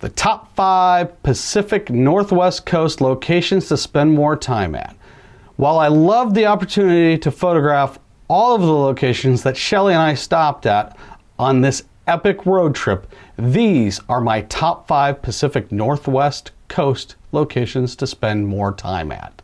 The top 5 Pacific Northwest coast locations to spend more time at. While I love the opportunity to photograph all of the locations that Shelley and I stopped at on this epic road trip, these are my top 5 Pacific Northwest coast locations to spend more time at.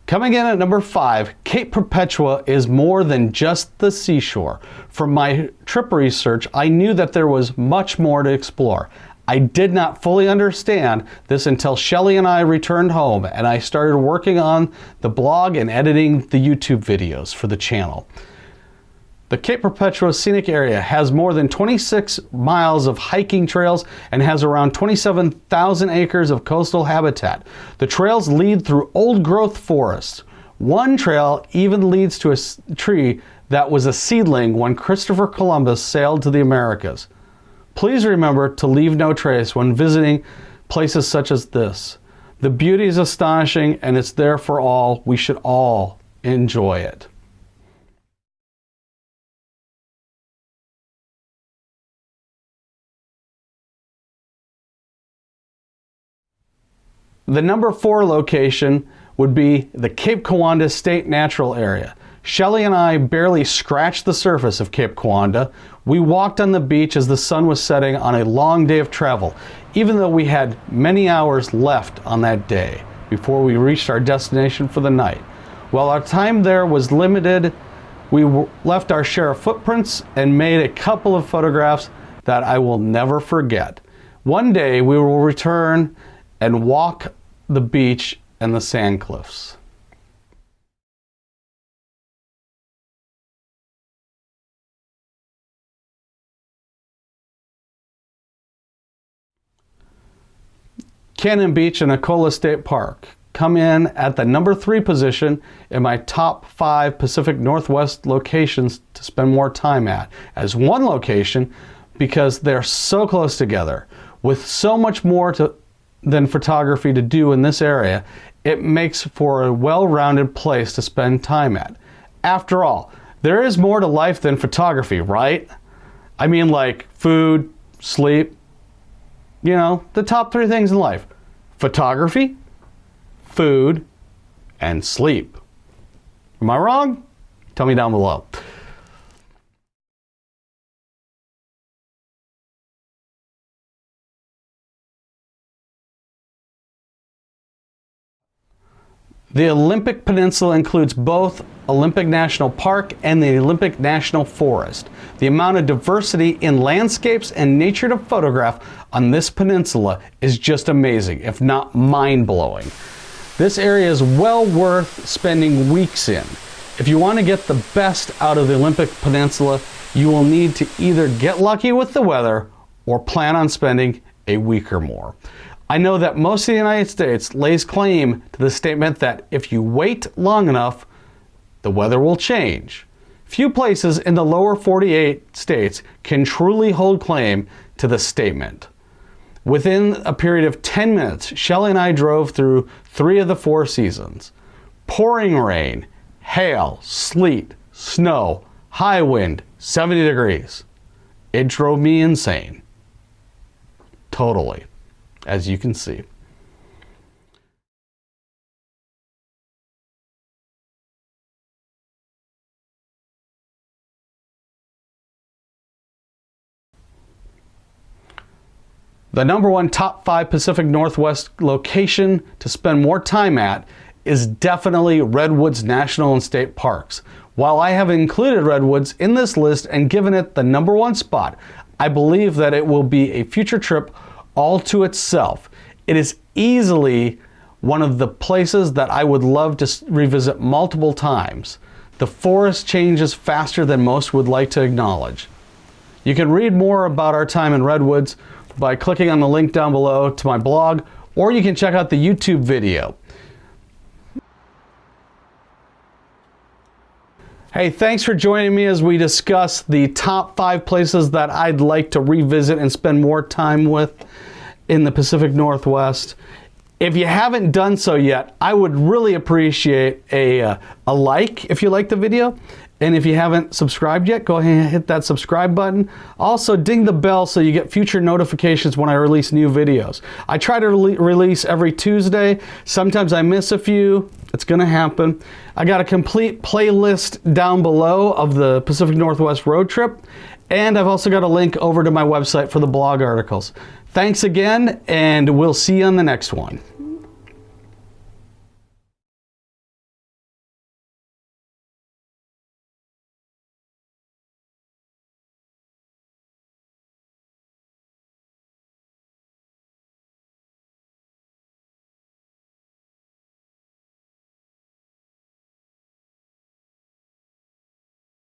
Coming in at number 5, Cape Perpetua is more than just the seashore. From my trip research, I knew that there was much more to explore. I did not fully understand this until Shelley and I returned home and I started working on the blog and editing the YouTube videos for the channel. The Cape Perpetua scenic area has more than 26 miles of hiking trails and has around 27,000 acres of coastal habitat. The trails lead through old growth forests. One trail even leads to a tree that was a seedling when Christopher Columbus sailed to the Americas. Please remember to leave no trace when visiting places such as this. The beauty is astonishing and it's there for all. We should all enjoy it. The number 4 location would be the Cape Kiwanda State Natural Area. Shelley and I barely scratched the surface of Cape Kiwanda. We walked on the beach as the sun was setting on a long day of travel, even though we had many hours left on that day before we reached our destination for the night. While our time there was limited, we left our share of footprints and made a couple of photographs that I will never forget. One day we will return and walk the beach and the sand cliffs. Cannon Beach and Nicola State Park come in at the number 3 position in my top 5 Pacific Northwest locations to spend more time at, as one location because they're so close together. With so much more than photography to do in this area, it makes for a well-rounded place to spend time at. After all, there is more to life than photography, right? I mean, like food, sleep, you know, the top 3 things in life: photography, food, and sleep. Am I wrong? Tell me down below. The Olympic Peninsula includes both Olympic National Park and the Olympic National Forest. The amount of diversity in landscapes and nature to photograph on this peninsula is just amazing, if not mind-blowing. This area is well worth spending weeks in. If you want to get the best out of the Olympic Peninsula, you will need to either get lucky with the weather or plan on spending a week or more. I know that most of the United States lays claim to the statement that if you wait long enough, the weather will change. Few places in the lower 48 states can truly hold claim to the statement. Within a period of 10 minutes, Shelley and I drove through 3 of the 4 seasons. Pouring rain, hail, sleet, snow, high wind, 70 degrees. It drove me insane. Totally. As you can see. The number 1 top 5 Pacific Northwest location to spend more time at is definitely Redwoods National and State Parks. While I have included Redwoods in this list and given it the number 1 spot, I believe that it will be a future trip all to itself. It is easily one of the places that I would love to revisit multiple times. The forest changes faster than most would like to acknowledge. You can read more about our time in Redwoods by clicking on the link down below to my blog, or you can check out the YouTube video. Hey, thanks for joining me as we discuss the top 5 places that I'd like to revisit and spend more time with in the Pacific Northwest. If you haven't done so yet, I would really appreciate a like if you like the video. And if you haven't subscribed yet, go ahead and hit that subscribe button. Also, ding the bell so you get future notifications when I release new videos. I try to release every Tuesday. Sometimes I miss a few. It's gonna happen. I got a complete playlist down below of the Pacific Northwest road trip. And I've also got a link over to my website for the blog articles. Thanks again, and we'll see you on the next one.